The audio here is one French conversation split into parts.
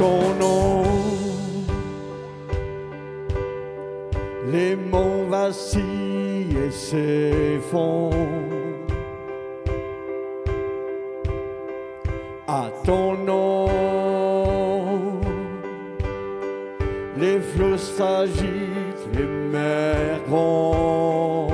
ton nom. Les monts vacillent et s'effondrent. À ton nom, les flots s'agitent, les mers grondent.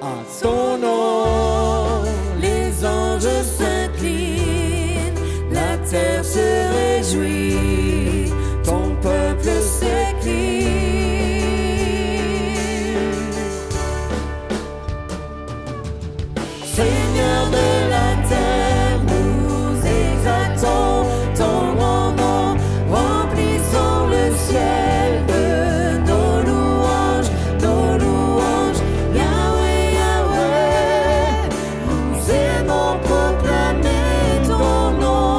À ton nom, les anges s'inclinent, la terre se réjouit, ton peuple s'écrie. Seigneur de la terre, nous exaltons ton grand nom, remplissons le ciel de nos louanges, Yahweh, Yahweh, nous aimons proclamer ton nom.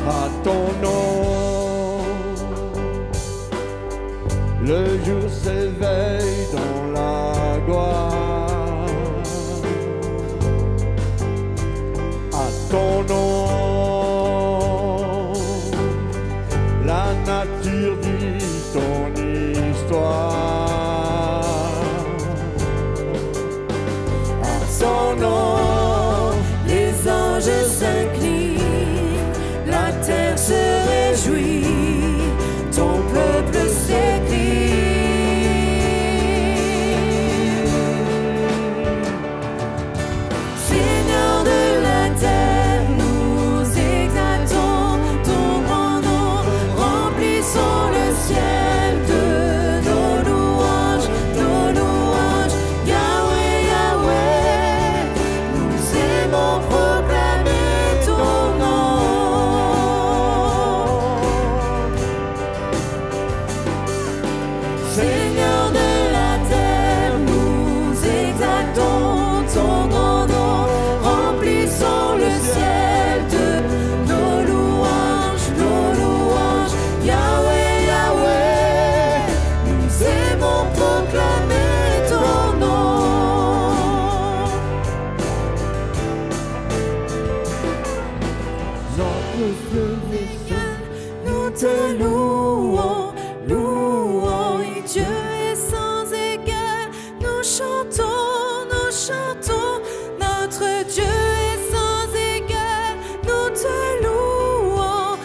À ton nom, le jour s'éveille dans la gloire. À ton nom, la nature dit ton histoire. À ton nom, les anges s'inclinent, la terre se réjouit, ton peuple s'écrie. Seigneur de la terre, nous exaltons ton grand nom, remplissons le ciel de nos louanges, Yahweh, Yahweh, nous aimons proclamer ton nom. Seigneur de la terre, nous exaltons ton grand nom, remplissons le ciel de nos louanges, Yahweh, Yahweh, nous aimons proclamer ton nom. Notre Dieu est saint, nous te louons, et Dieu est sans égal, nous chantons, notre Dieu est sans égal, nous te louons,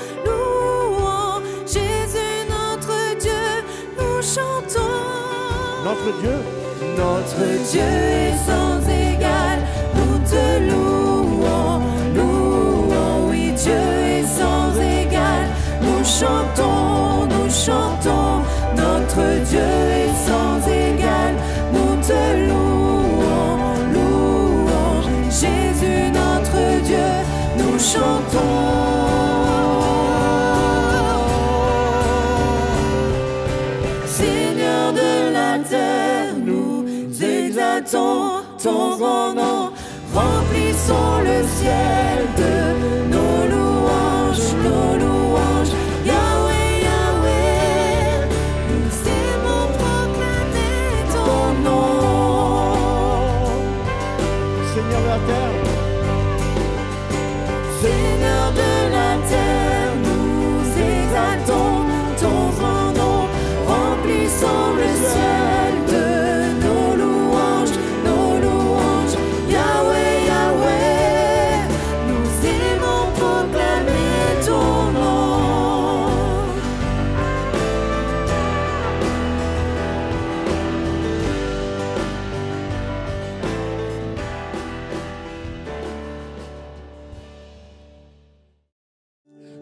Jésus notre Dieu, nous chantons. Notre Dieu est sans égal, nous te louons, oui Dieu est sans égal, nous chantons, notre Dieu est sans égal, nous te louons, Jésus notre Dieu, nous chantons. Seigneur de la terre, nous exaltons ton grand nom, remplissons le ciel de nos louanges, Yahweh, Yahweh, nous aimons proclamer ton nom. Seigneur de la terre, Seigneur de la terre, nous exaltons ton grand nom, remplissons le ciel de nos louanges, Yahweh, Yahweh, nous aimons proclamer ton nom.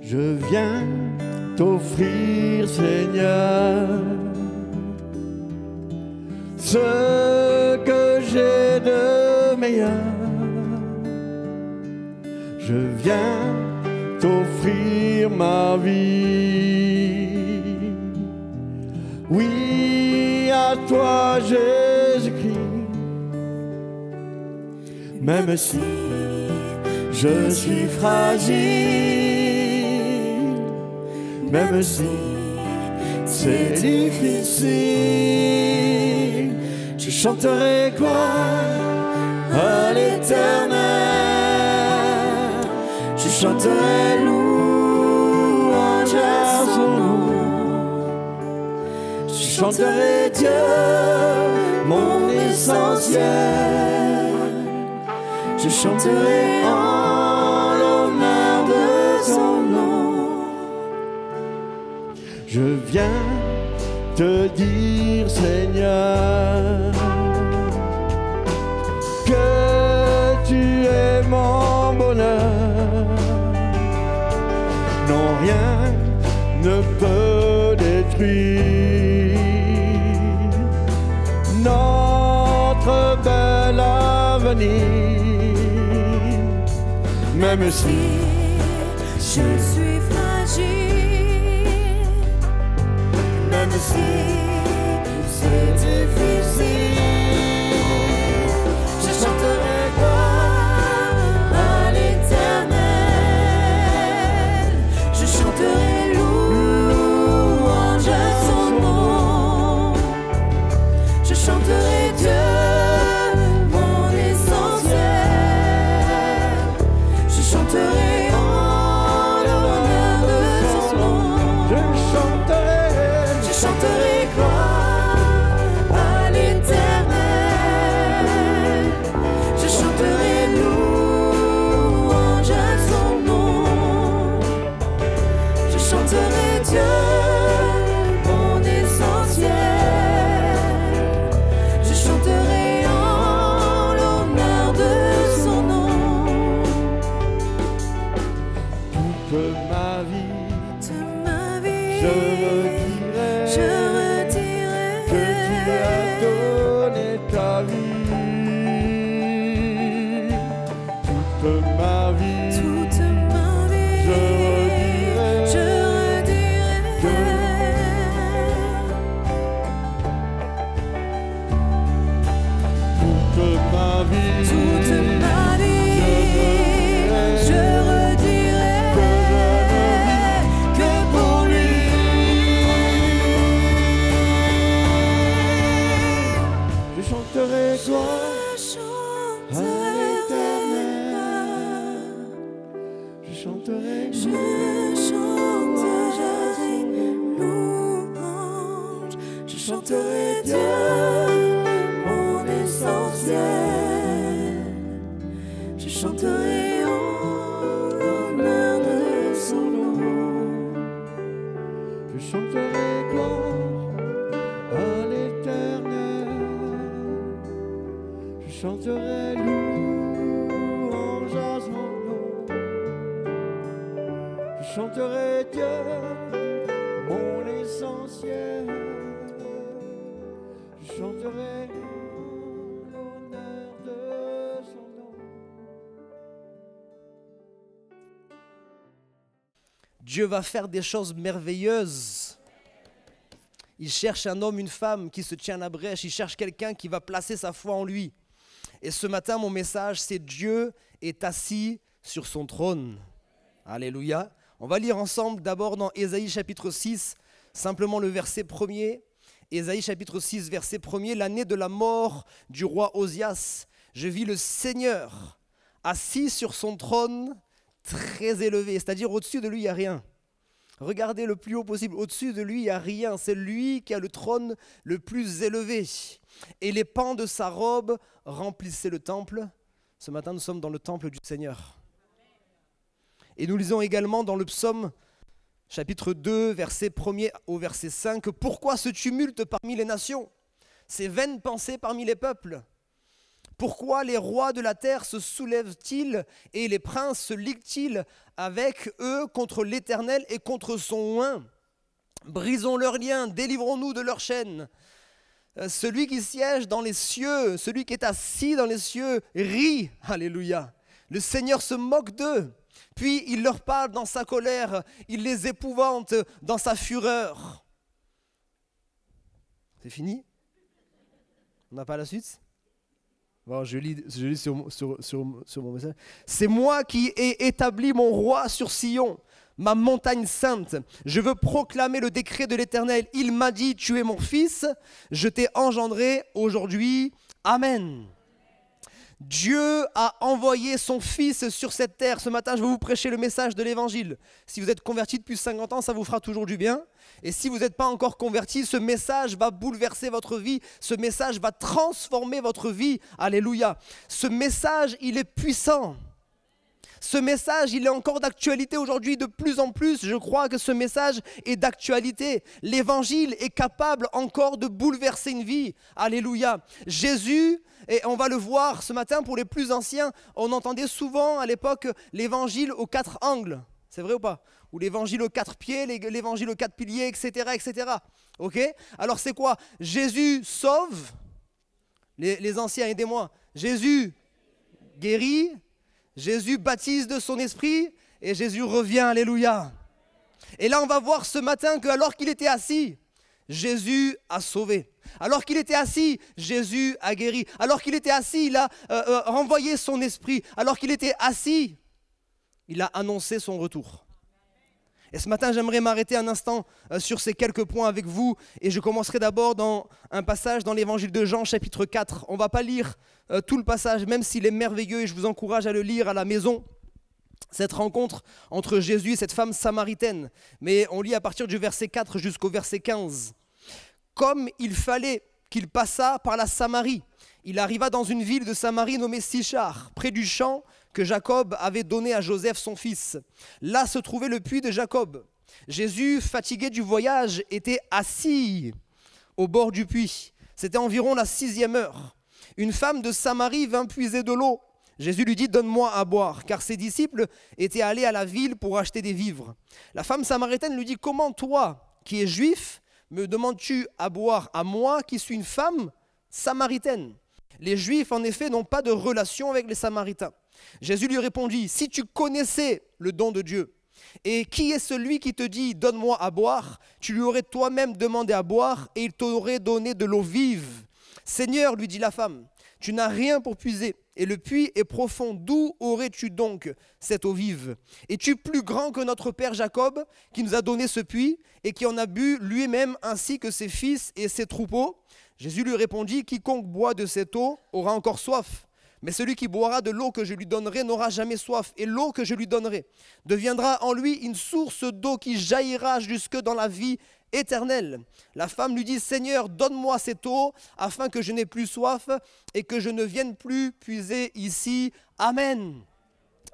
Je viens t'offrir, Seigneur, ce que j'ai de meilleur. Je viens t'offrir ma vie. Oui, à toi Jésus-Christ. Même si je suis fragile, même si c'est difficile, je chanterai gloire à l'Éternel. Je chanterai louange à son nom. Je chanterai Dieu, mon essentiel. Je chanterai en l'honneur de son nom. Je viens te dire, Seigneur, que tu es mon bonheur. Non, rien ne peut détruire notre bel avenir. Même si je suis fragile, même si c'est difficile, je chanterai gloire à l'Éternel. Je chanterai louange à son nom. Je chanterai Dieu, mon essentiel. Je chanterai en l'honneur de son nom. Je chanterai gloire à l'Éternel. Je chanterai louange à son nom. Je chanterai Dieu, mon essentiel. Je chanterai en l'honneur de son nom. Toute ma vie, je redirai que tu as donné ta vie. Toute ma vie, je redirai que toute ma vie, je redirai que pour lui. Je chanterai gloire à l'Éternel. Je chanterai louange. Je chanterai Dieu, mon essentiel. Je chanterai en l'honneur de son nom. Je chanterai gloire à l'Éternel. Je chanterai louange à son nom. Je chanterai Dieu, mon essentiel. Je chanterai en l'honneur de son nom. Dieu va faire des choses merveilleuses. Il cherche un homme, une femme qui se tient à la brèche. Il cherche quelqu'un qui va placer sa foi en lui. Et ce matin, mon message, c'est Dieu est assis sur son trône. Alléluia. On va lire ensemble d'abord dans Ésaïe chapitre 6, simplement le verset 1er. Ésaïe chapitre 6, verset 1er. L'année de la mort du roi Osias, je vis le Seigneur assis sur son trône très élevé. C'est-à-dire au-dessus de lui, il n'y a rien. Regardez le plus haut possible. Au-dessus de lui, il n'y a rien. C'est lui qui a le trône le plus élevé. Et les pans de sa robe remplissaient le temple. Ce matin, nous sommes dans le temple du Seigneur. Et nous lisons également dans le psaume chapitre 2, verset 1er au verset 5. « Pourquoi ce tumulte parmi les nations, ces vaines pensées parmi les peuples ? Pourquoi les rois de la terre se soulèvent-ils et les princes se liguent-ils avec eux contre l'Éternel et contre son oint ? Brisons leurs liens, délivrons-nous de leurs chaînes. Celui qui siège dans les cieux, celui qui est assis dans les cieux, rit. Alléluia. Le Seigneur se moque d'eux. Puis il leur parle dans sa colère, il les épouvante dans sa fureur. » C'est fini ? On n'a pas la suite ? Bon, je lis sur mon message. « C'est moi qui ai établi mon roi sur Sion, ma montagne sainte. Je veux proclamer le décret de l'Éternel. Il m'a dit, tu es mon fils, je t'ai engendré aujourd'hui. Amen. » Dieu a envoyé son Fils sur cette terre. Ce matin, je vais vous prêcher le message de l'Évangile. Si vous êtes converti depuis 50 ans, ça vous fera toujours du bien. Et si vous n'êtes pas encore converti, ce message va bouleverser votre vie. Ce message va transformer votre vie. Alléluia. Ce message, il est puissant. Ce message, il est encore d'actualité aujourd'hui de plus en plus. Je crois que ce message est d'actualité. L'Évangile est capable encore de bouleverser une vie. Alléluia. Jésus, et on va le voir ce matin pour les plus anciens, on entendait souvent à l'époque l'Évangile aux 4 angles. C'est vrai ou pas? Ou l'Évangile aux 4 pieds, l'Évangile aux 4 piliers, etc. etc. Ok? Alors c'est quoi? Jésus sauve. Les anciens, aidez-moi. Jésus guérit. Jésus baptise de son esprit et Jésus revient, alléluia. Et là, on va voir ce matin qu'alors qu'il était assis, Jésus a sauvé. Alors qu'il était assis, Jésus a guéri. Alors qu'il était assis, il a renvoyé son esprit. Alors qu'il était assis, il a annoncé son retour. Et ce matin, j'aimerais m'arrêter un instant sur ces quelques points avec vous. Et je commencerai d'abord dans un passage dans l'évangile de Jean, chapitre 4. On ne va pas lire tout le passage, même s'il est merveilleux, et je vous encourage à le lire à la maison. Cette rencontre entre Jésus et cette femme samaritaine. Mais on lit à partir du verset 4 jusqu'au verset 15. Comme il fallait qu'il passât par la Samarie, il arriva dans une ville de Samarie nommée Sichar, près du champ que Jacob avait donné à Joseph son fils. Là se trouvait le puits de Jacob. Jésus, fatigué du voyage, était assis au bord du puits. C'était environ la 6e heure. Une femme de Samarie vint puiser de l'eau. Jésus lui dit « Donne-moi à boire », car ses disciples étaient allés à la ville pour acheter des vivres. La femme samaritaine lui dit « Comment toi, qui es juif, me demandes-tu à boire à moi, qui suis une femme samaritaine ?» Les Juifs, en effet, n'ont pas de relation avec les Samaritains. Jésus lui répondit, « Si tu connaissais le don de Dieu, et qui est celui qui te dit, donne-moi à boire, tu lui aurais toi-même demandé à boire, et il t'aurait donné de l'eau vive. Seigneur, lui dit la femme, tu n'as rien pour puiser, et le puits est profond. D'où aurais-tu donc cette eau vive? Es-tu plus grand que notre père Jacob, qui nous a donné ce puits, et qui en a bu lui-même, ainsi que ses fils et ses troupeaux? Jésus lui répondit, quiconque boit de cette eau aura encore soif. Mais celui qui boira de l'eau que je lui donnerai n'aura jamais soif. Et l'eau que je lui donnerai deviendra en lui une source d'eau qui jaillira jusque dans la vie éternelle. La femme lui dit, Seigneur, donne-moi cette eau afin que je n'ai plus soif et que je ne vienne plus puiser ici. Amen.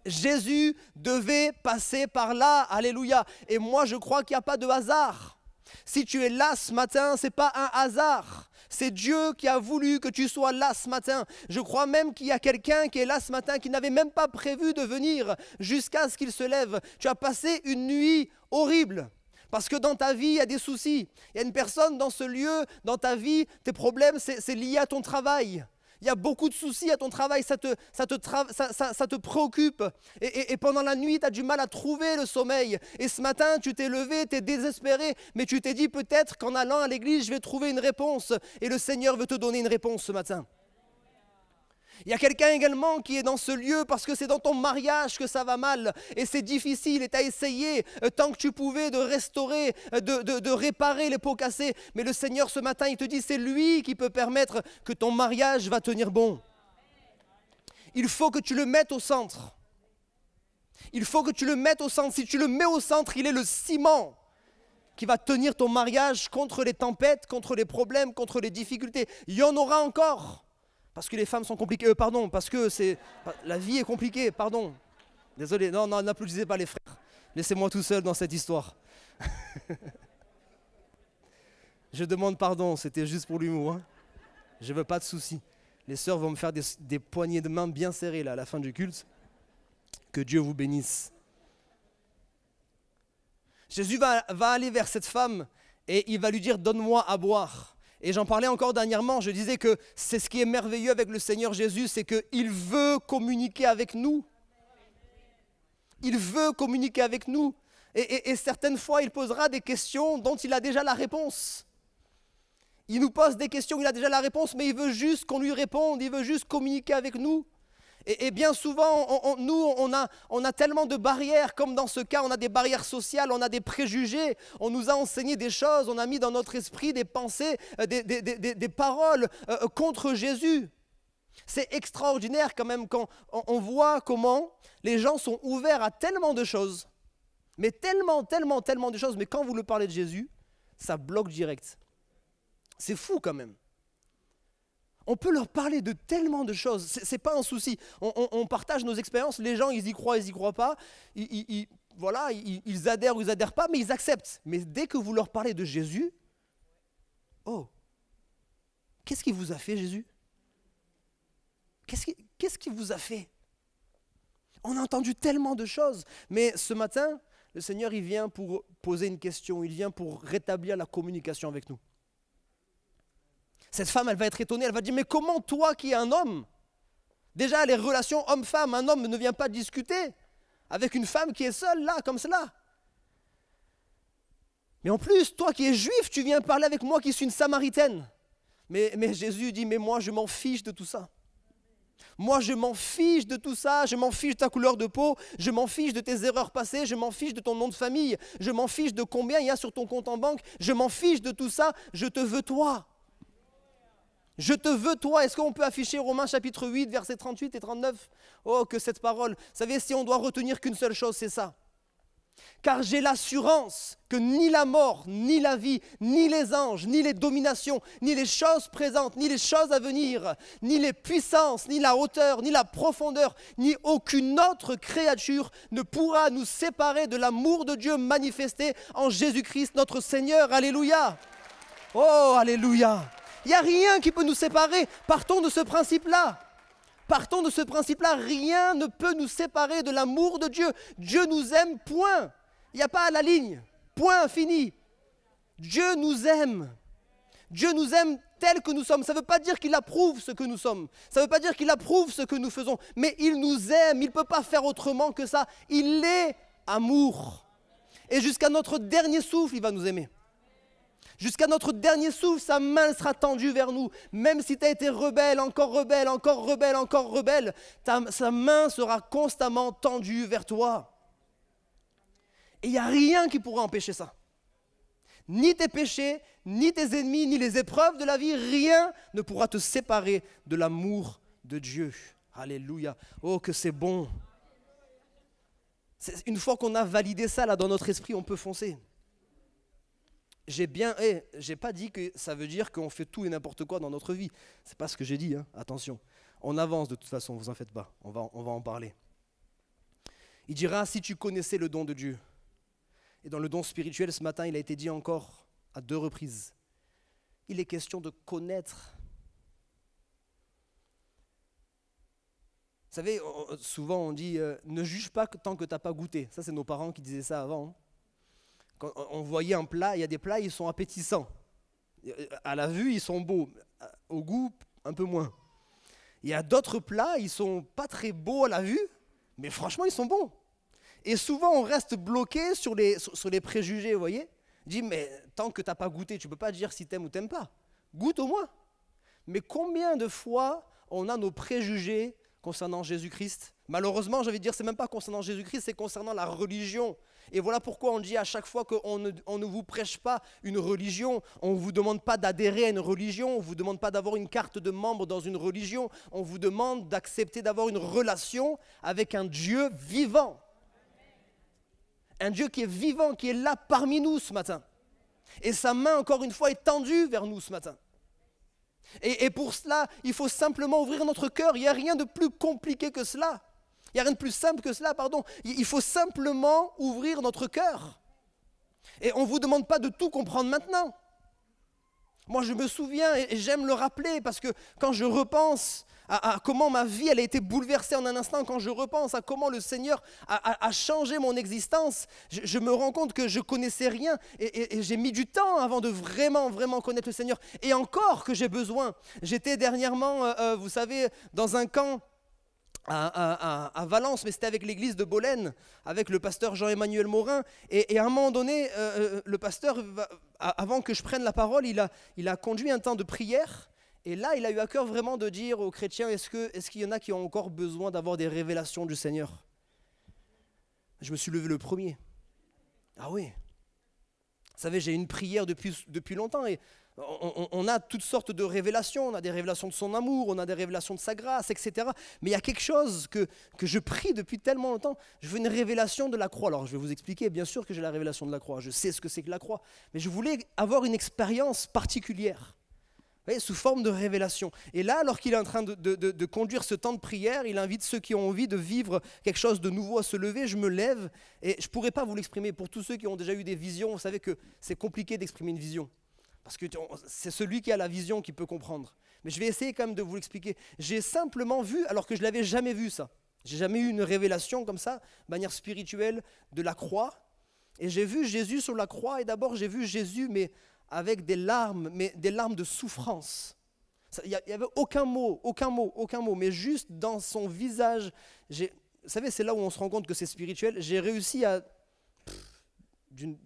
Jésus devait passer par là. Alléluia. Et moi, je crois qu'il n'y a pas de hasard. Si tu es là ce matin, ce n'est pas un hasard. C'est Dieu qui a voulu que tu sois là ce matin. Je crois même qu'il y a quelqu'un qui est là ce matin qui n'avait même pas prévu de venir jusqu'à ce qu'il se lève. Tu as passé une nuit horrible. Parce que dans ta vie, il y a des soucis. Il y a une personne dans ce lieu, dans ta vie, tes problèmes, c'est lié à ton travail. Il y a beaucoup de soucis à ton travail, ça te préoccupe. Et pendant la nuit, tu as du mal à trouver le sommeil. Et ce matin, tu t'es levé, tu es désespéré, mais tu t'es dit peut-être qu'en allant à l'église, je vais trouver une réponse. Et le Seigneur veut te donner une réponse ce matin. Il y a quelqu'un également qui est dans ce lieu parce que c'est dans ton mariage que ça va mal et c'est difficile et tu as essayé tant que tu pouvais de restaurer, de réparer les pots cassés. Mais le Seigneur ce matin, il te dit c'est lui qui peut permettre que ton mariage va tenir bon. Il faut que tu le mettes au centre. Il faut que tu le mettes au centre. Si tu le mets au centre, il est le ciment qui va tenir ton mariage contre les tempêtes, contre les problèmes, contre les difficultés. Il y en aura encore. Parce que les femmes sont compliquées, parce que la vie est compliquée, pardon. Désolé, non, n'applaudissez pas les frères. Laissez-moi tout seul dans cette histoire. Je demande pardon, c'était juste pour l'humour. Hein. Je veux pas de soucis. Les sœurs vont me faire des poignées de main bien serrées là, à la fin du culte. Que Dieu vous bénisse. Jésus va aller vers cette femme et il va lui dire « Donne-moi à boire ». Et j'en parlais encore dernièrement, je disais que c'est ce qui est merveilleux avec le Seigneur Jésus, c'est qu'il veut communiquer avec nous. Il veut communiquer avec nous. Et certaines fois, il posera des questions dont il a déjà la réponse. Il nous pose des questions, il a déjà la réponse, mais il veut juste qu'on lui réponde, il veut juste communiquer avec nous. Et bien souvent, on a tellement de barrières, comme dans ce cas, on a des barrières sociales, on a des préjugés, on nous a enseigné des choses, on a mis dans notre esprit des pensées, des paroles contre Jésus. C'est extraordinaire quand même quand on voit comment les gens sont ouverts à tellement de choses, mais tellement de choses, mais quand vous leur parlez de Jésus, ça bloque direct. C'est fou quand même. On peut leur parler de tellement de choses, c'est pas un souci. On partage nos expériences, les gens ils y croient pas, voilà, ils adhèrent ou ils adhèrent pas, mais ils acceptent. Mais dès que vous leur parlez de Jésus, oh, qu'est-ce qu'il vous a fait Jésus? Qu'est-ce qu'il vous a fait? On a entendu tellement de choses, mais ce matin, le Seigneur il vient pour poser une question, il vient pour rétablir la communication avec nous. Cette femme, elle va être étonnée, elle va dire, mais comment toi qui es un homme, déjà les relations homme-femme, un homme ne vient pas discuter avec une femme qui est seule là, comme cela. Mais en plus, toi qui es juif, tu viens parler avec moi qui suis une samaritaine. Mais Jésus dit, mais moi je m'en fiche de tout ça. Moi je m'en fiche de tout ça, je m'en fiche de ta couleur de peau, je m'en fiche de tes erreurs passées, je m'en fiche de ton nom de famille, je m'en fiche de combien il y a sur ton compte en banque, je m'en fiche de tout ça, je te veux toi. Je te veux toi. Est-ce qu'on peut afficher Romains chapitre 8, versets 38 et 39? Oh, que cette parole. Vous savez, si on doit retenir qu'une seule chose, c'est ça. Car j'ai l'assurance que ni la mort, ni la vie, ni les anges, ni les dominations, ni les choses présentes, ni les choses à venir, ni les puissances, ni la hauteur, ni la profondeur, ni aucune autre créature ne pourra nous séparer de l'amour de Dieu manifesté en Jésus-Christ notre Seigneur. Alléluia. Oh, alléluia. Il n'y a rien qui peut nous séparer. Partons de ce principe-là. Partons de ce principe-là. Rien ne peut nous séparer de l'amour de Dieu. Dieu nous aime, point. Il n'y a pas à la ligne. Point, fini. Dieu nous aime. Dieu nous aime tel que nous sommes. Ça ne veut pas dire qu'il approuve ce que nous sommes. Ça ne veut pas dire qu'il approuve ce que nous faisons. Mais il nous aime. Il ne peut pas faire autrement que ça. Il est amour. Et jusqu'à notre dernier souffle, il va nous aimer. Jusqu'à notre dernier souffle, sa main sera tendue vers nous. Même si tu as été rebelle, encore rebelle, encore rebelle, encore rebelle, sa main sera constamment tendue vers toi. Et il n'y a rien qui pourra empêcher ça. Ni tes péchés, ni tes ennemis, ni les épreuves de la vie, rien ne pourra te séparer de l'amour de Dieu. Alléluia. Oh, que c'est bon. Une fois qu'on a validé ça là dans notre esprit, on peut foncer. J'ai pas dit que ça veut dire qu'on fait tout et n'importe quoi dans notre vie. C'est pas ce que j'ai dit, hein. Attention. On avance de toute façon, vous en faites pas. On va en parler. Il dira, si tu connaissais le don de Dieu. Et dans le don spirituel, ce matin, il a été dit encore à 2 reprises. Il est question de connaître. Vous savez, souvent on dit, ne juge pas tant que tu n'as pas goûté. Ça, c'est nos parents qui disaient ça avant, hein. Quand on voyait un plat, il y a des plats, ils sont appétissants. À la vue, ils sont beaux. Au goût, un peu moins. Il y a d'autres plats, ils sont pas très beaux à la vue, mais franchement, ils sont bons. Et souvent, on reste bloqué sur les préjugés, vous voyez. Dis, mais tant que tu n'as pas goûté, tu ne peux pas dire si tu aimes ou tu n'aimes pas. Goûte au moins. Mais combien de fois on a nos préjugés concernant Jésus-Christ? Malheureusement, j'avais dire, c'est même pas concernant Jésus-Christ, c'est concernant la religion. Et voilà pourquoi on dit à chaque fois qu'on ne vous prêche pas une religion, on ne vous demande pas d'adhérer à une religion, on ne vous demande pas d'avoir une carte de membre dans une religion, on vous demande d'accepter d'avoir une relation avec un Dieu vivant. Un Dieu qui est vivant, qui est là parmi nous ce matin. Et sa main, encore une fois, est tendue vers nous ce matin. Et pour cela, il faut simplement ouvrir notre cœur. Il n'y a rien de plus compliqué que cela. Il n'y a rien de plus simple que cela, pardon. Il faut simplement ouvrir notre cœur. Et on ne vous demande pas de tout comprendre maintenant. Moi, je me souviens, et j'aime le rappeler, parce que quand je repense à comment ma vie elle a été bouleversée en un instant, quand je repense à comment le Seigneur a changé mon existence, je me rends compte que je ne connaissais rien, et j'ai mis du temps avant de vraiment connaître le Seigneur. Et encore que j'ai besoin. J'étais dernièrement, vous savez, dans un camp, à Valence, mais c'était avec l'église de Bolène, avec le pasteur Jean-Emmanuel Morin, et à un moment donné, le pasteur, avant que je prenne la parole, il a conduit un temps de prière, et là il a eu à cœur vraiment de dire aux chrétiens, est-ce qu'il y en a qui ont encore besoin d'avoir des révélations du Seigneur? Je me suis levé le premier. Ah oui. Vous savez, j'ai une prière depuis longtemps, et On a toutes sortes de révélations, on a des révélations de son amour, on a des révélations de sa grâce, etc. Mais il y a quelque chose que je prie depuis tellement longtemps, je veux une révélation de la croix. Alors je vais vous expliquer, bien sûr que j'ai la révélation de la croix, je sais ce que c'est que la croix, mais je voulais avoir une expérience particulière, vous voyez, sous forme de révélation. Et là, alors qu'il est en train de conduire ce temps de prière, il invite ceux qui ont envie de vivre quelque chose de nouveau à se lever. Je me lève et je ne pourrais pas vous l'exprimer. Pour tous ceux qui ont déjà eu des visions, vous savez que c'est compliqué d'exprimer une vision. Parce que c'est celui qui a la vision qui peut comprendre. Mais je vais essayer quand même de vous l'expliquer. J'ai simplement vu, alors que je ne l'avais jamais vu ça. J'ai jamais eu une révélation comme ça, de manière spirituelle, de la croix. Et j'ai vu Jésus sur la croix. Et d'abord, j'ai vu Jésus, mais avec des larmes de souffrance. Il n'y avait aucun mot. Mais juste dans son visage. Vous savez, c'est là où on se rend compte que c'est spirituel. J'ai réussi à... d'une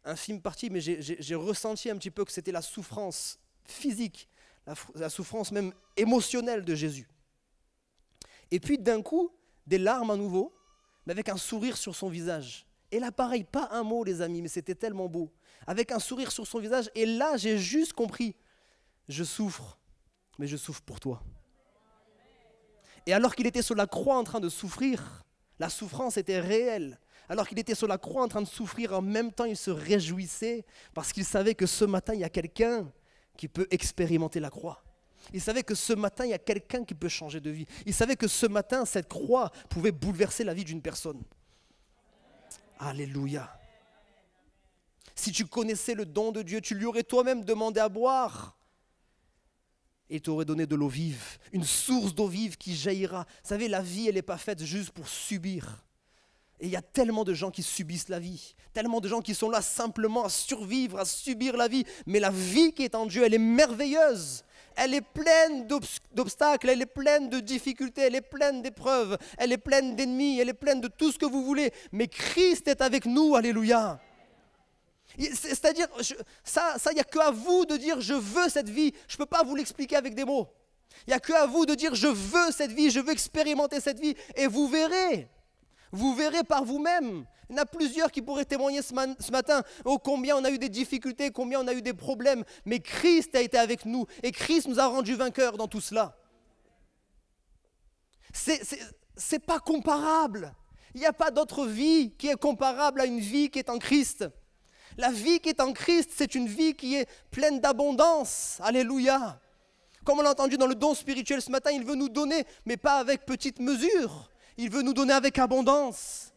infime partie, mais j'ai ressenti un petit peu que c'était la souffrance physique, la souffrance même émotionnelle de Jésus. Et puis d'un coup, des larmes à nouveau, mais avec un sourire sur son visage. Et là pareil, pas un mot les amis, mais c'était tellement beau. Avec un sourire sur son visage, et là j'ai juste compris, je souffre, mais je souffre pour toi. Et alors qu'il était sur la croix en train de souffrir, la souffrance était réelle. Alors qu'il était sur la croix en train de souffrir, en même temps il se réjouissait parce qu'il savait que ce matin il y a quelqu'un qui peut expérimenter la croix. Il savait que ce matin il y a quelqu'un qui peut changer de vie. Il savait que ce matin cette croix pouvait bouleverser la vie d'une personne. Alléluia. Si tu connaissais le don de Dieu, tu lui aurais toi-même demandé à boire. Et il t'aurait donné de l'eau vive, une source d'eau vive qui jaillira. Vous savez, la vie elle n'est pas faite juste pour subir. Et il y a tellement de gens qui subissent la vie, tellement de gens qui sont là simplement à survivre, à subir la vie. Mais la vie qui est en Dieu, elle est merveilleuse. Elle est pleine d'obstacles, elle est pleine de difficultés, elle est pleine d'épreuves, elle est pleine d'ennemis, elle est pleine de tout ce que vous voulez. Mais Christ est avec nous, alléluia. C'est-à-dire, ça, il n'y a qu'à vous de dire « je veux cette vie ». Je ne peux pas vous l'expliquer avec des mots. Il n'y a qu'à vous de dire « je veux cette vie, je veux expérimenter cette vie ». Et vous verrez. Vous verrez par vous-même. Il y en a plusieurs qui pourraient témoigner ce matin. Oh, combien on a eu des difficultés, combien on a eu des problèmes. Mais Christ a été avec nous. Et Christ nous a rendus vainqueurs dans tout cela. C'est pas comparable. Il n'y a pas d'autre vie qui est comparable à une vie qui est en Christ. La vie qui est en Christ, c'est une vie qui est pleine d'abondance. Alléluia. Comme on l'a entendu dans le don spirituel ce matin, il veut nous donner, mais pas avec petite mesure. Il veut nous donner avec abondance.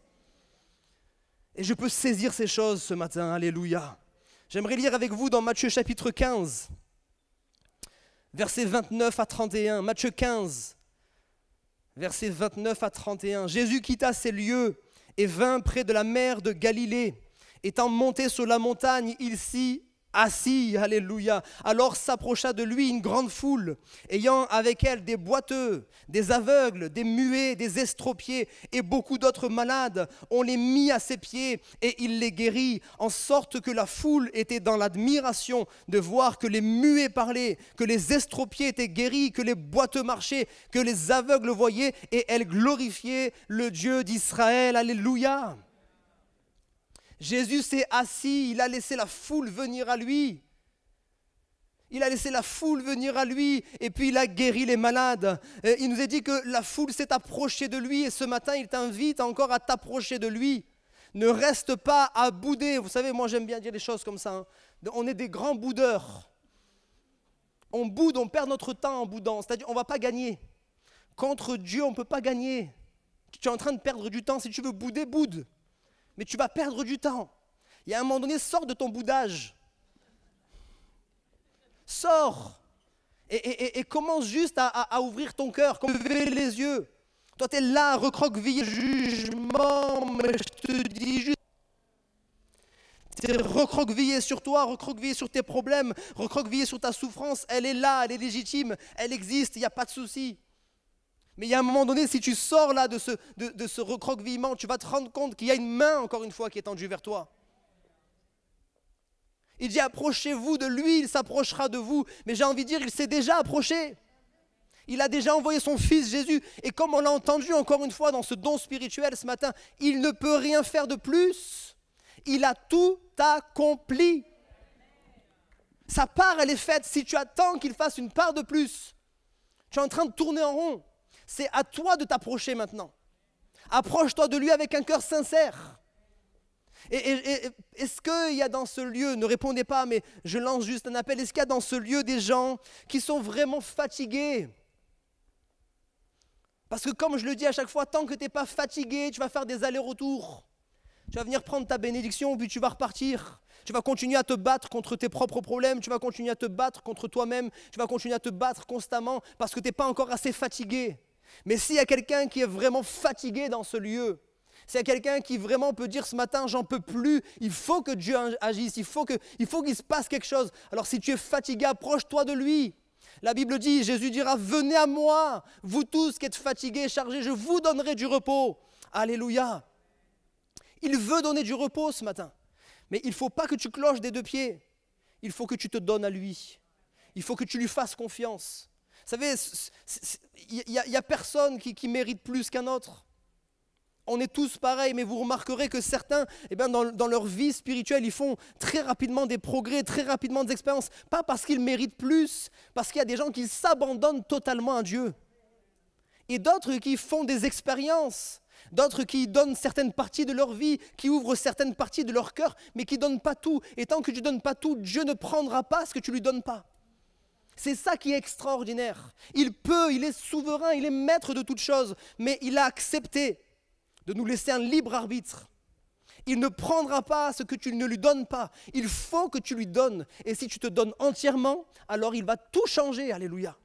Et je peux saisir ces choses ce matin. Alléluia. J'aimerais lire avec vous dans Matthieu chapitre 15, versets 29 à 31. Matthieu 15, versets 29 à 31. Jésus quitta ces lieux et vint près de la mer de Galilée. Étant monté sur la montagne, il s'y assis, alléluia. Alors s'approcha de lui une grande foule, ayant avec elle des boiteux, des aveugles, des muets, des estropiés et beaucoup d'autres malades. On les mit à ses pieds et il les guérit, en sorte que la foule était dans l'admiration de voir que les muets parlaient, que les estropiés étaient guéris, que les boiteux marchaient, que les aveugles voyaient, et elle glorifiait le Dieu d'Israël, alléluia. Jésus s'est assis, il a laissé la foule venir à lui. Il a laissé la foule venir à lui et puis il a guéri les malades. Il nous a dit que la foule s'est approchée de lui et ce matin, il t'invite encore à t'approcher de lui. Ne reste pas à bouder. Vous savez, moi j'aime bien dire des choses comme ça. On est des grands boudeurs. On boude, on perd notre temps en boudant. C'est-à-dire, on ne va pas gagner. Contre Dieu, on ne peut pas gagner. Tu es en train de perdre du temps. Si tu veux bouder, boude. Mais tu vas perdre du temps. Il y a un moment donné, sors de ton boudage. Sors. Et commence juste à ouvrir ton cœur, comme lever les yeux. Toi, tu es là, recroquevillé, jugement, mais je te dis juste. Tu es recroquevillé sur toi, recroquevillé sur tes problèmes, recroquevillé sur ta souffrance. Elle est là, elle est légitime, elle existe, il n'y a pas de souci. Mais il y a un moment donné, si tu sors là de ce recroquevillement, tu vas te rendre compte qu'il y a une main, encore une fois, qui est tendue vers toi. Il dit, approchez-vous de lui, il s'approchera de vous. Mais j'ai envie de dire, il s'est déjà approché. Il a déjà envoyé son fils Jésus. Et comme on l'a entendu encore une fois dans ce don spirituel ce matin, il ne peut rien faire de plus. Il a tout accompli. Sa part, elle est faite. Si tu attends qu'il fasse une part de plus, tu es en train de tourner en rond. C'est à toi de t'approcher maintenant. Approche-toi de lui avec un cœur sincère. Et est-ce qu'il y a dans ce lieu, ne répondez pas, mais je lance juste un appel, est-ce qu'il y a dans ce lieu des gens qui sont vraiment fatigués? Parce que comme je le dis à chaque fois, tant que tu n'es pas fatigué, tu vas faire des allers-retours. Tu vas venir prendre ta bénédiction, puis tu vas repartir. Tu vas continuer à te battre contre tes propres problèmes, tu vas continuer à te battre contre toi-même, tu vas continuer à te battre constamment parce que tu n'es pas encore assez fatigué. Mais s'il y a quelqu'un qui est vraiment fatigué dans ce lieu, s'il y a quelqu'un qui vraiment peut dire ce matin, j'en peux plus, il faut que Dieu agisse, il faut qu'il se passe quelque chose. Alors si tu es fatigué, approche-toi de lui. La Bible dit, Jésus dira, venez à moi, vous tous qui êtes fatigués et chargés, je vous donnerai du repos. Alléluia. Il veut donner du repos ce matin. Mais il ne faut pas que tu cloches des deux pieds. Il faut que tu te donnes à lui. Il faut que tu lui fasses confiance. Vous savez, il n'y a personne qui mérite plus qu'un autre. On est tous pareils, mais vous remarquerez que certains, dans leur vie spirituelle, ils font très rapidement des progrès, très rapidement des expériences. Pas parce qu'ils méritent plus, parce qu'il y a des gens qui s'abandonnent totalement à Dieu. Et d'autres qui font des expériences. D'autres qui donnent certaines parties de leur vie, qui ouvrent certaines parties de leur cœur, mais qui ne donnent pas tout. Et tant que tu ne donnes pas tout, Dieu ne prendra pas ce que tu ne lui donnes pas. C'est ça qui est extraordinaire. Il est souverain, il est maître de toutes choses, mais il a accepté de nous laisser un libre arbitre. Il ne prendra pas ce que tu ne lui donnes pas. Il faut que tu lui donnes. Et si tu te donnes entièrement, alors il va tout changer. Alléluia.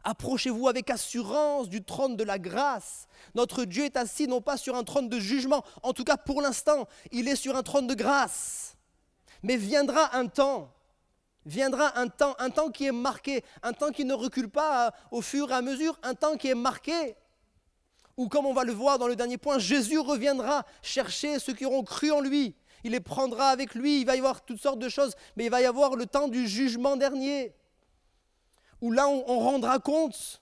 Approchez-vous avec assurance du trône de la grâce. Notre Dieu est assis non pas sur un trône de jugement, en tout cas pour l'instant, il est sur un trône de grâce. Mais viendra un temps qui est marqué, un temps qui ne recule pas au fur et à mesure, un temps qui est marqué, où comme on va le voir dans le dernier point, Jésus reviendra chercher ceux qui auront cru en lui. Il les prendra avec lui, il va y avoir toutes sortes de choses, mais il va y avoir le temps du jugement dernier, où là on rendra compte,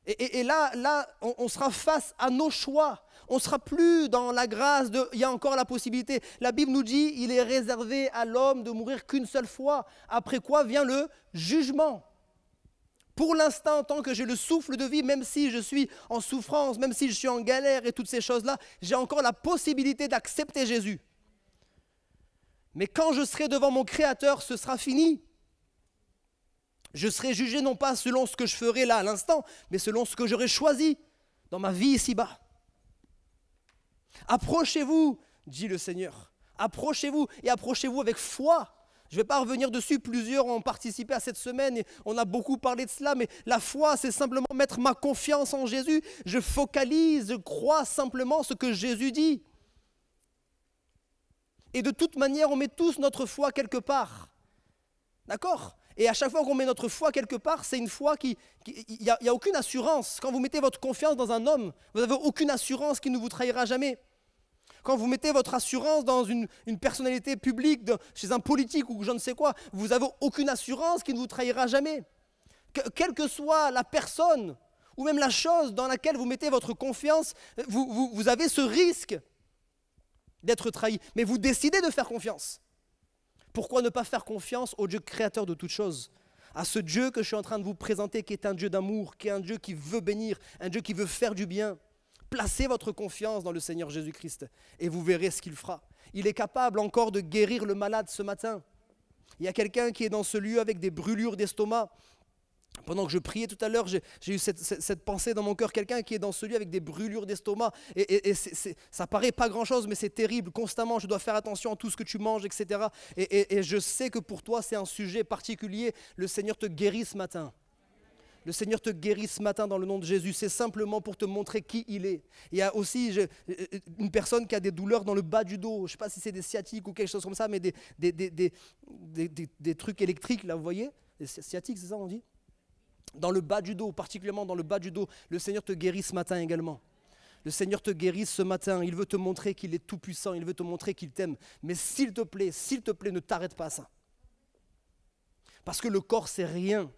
et là on sera face à nos choix. On ne sera plus dans la grâce il y a encore la possibilité. La Bible nous dit, il est réservé à l'homme de mourir qu'une seule fois, après quoi vient le jugement. Pour l'instant, tant que j'ai le souffle de vie, même si je suis en souffrance, même si je suis en galère et toutes ces choses-là, j'ai encore la possibilité d'accepter Jésus. Mais quand je serai devant mon Créateur, ce sera fini. Je serai jugé non pas selon ce que je ferai là à l'instant, mais selon ce que j'aurai choisi dans ma vie ici-bas. Approchez-vous, dit le Seigneur. Approchez-vous et approchez-vous avec foi. Je ne vais pas revenir dessus, plusieurs ont participé à cette semaine et on a beaucoup parlé de cela, mais la foi, c'est simplement mettre ma confiance en Jésus. Je focalise, je crois simplement ce que Jésus dit. Et de toute manière, on met tous notre foi quelque part. D'accord ? Et à chaque fois qu'on met notre foi quelque part, c'est une foi il n'y a aucune assurance. Quand vous mettez votre confiance dans un homme, vous n'avez aucune assurance qu'il ne vous trahira jamais. Quand vous mettez votre assurance dans une personnalité publique, chez un politique ou je ne sais quoi, vous n'avez aucune assurance qu'il ne vous trahira jamais. Quelle que soit la personne ou même la chose dans laquelle vous mettez votre confiance, vous avez ce risque d'être trahi. Mais vous décidez de faire confiance. Pourquoi ne pas faire confiance au Dieu créateur de toutes choses ? À ce Dieu que je suis en train de vous présenter, qui est un Dieu d'amour, qui est un Dieu qui veut bénir, un Dieu qui veut faire du bien. Placez votre confiance dans le Seigneur Jésus-Christ et vous verrez ce qu'il fera. Il est capable encore de guérir le malade ce matin. Il y a quelqu'un qui est dans ce lieu avec des brûlures d'estomac. Pendant que je priais tout à l'heure, j'ai eu cette pensée dans mon cœur, quelqu'un qui est dans ce lieu avec des brûlures d'estomac, et ça paraît pas grand-chose, mais c'est terrible, constamment, je dois faire attention à tout ce que tu manges, etc. Et je sais que pour toi, c'est un sujet particulier, le Seigneur te guérit ce matin. Le Seigneur te guérit ce matin dans le nom de Jésus, c'est simplement pour te montrer qui il est. Il y a aussi une personne qui a des douleurs dans le bas du dos, je ne sais pas si c'est des sciatiques ou quelque chose comme ça, mais des trucs électriques, là, vous voyez, des sciatiques, c'est ça on dit ? Dans le bas du dos, particulièrement dans le bas du dos, le Seigneur te guérit ce matin également. Le Seigneur te guérit ce matin, il veut te montrer qu'il est tout puissant, il veut te montrer qu'il t'aime. Mais s'il te plaît, ne t'arrête pas à ça. Parce que le corps, c'est rien.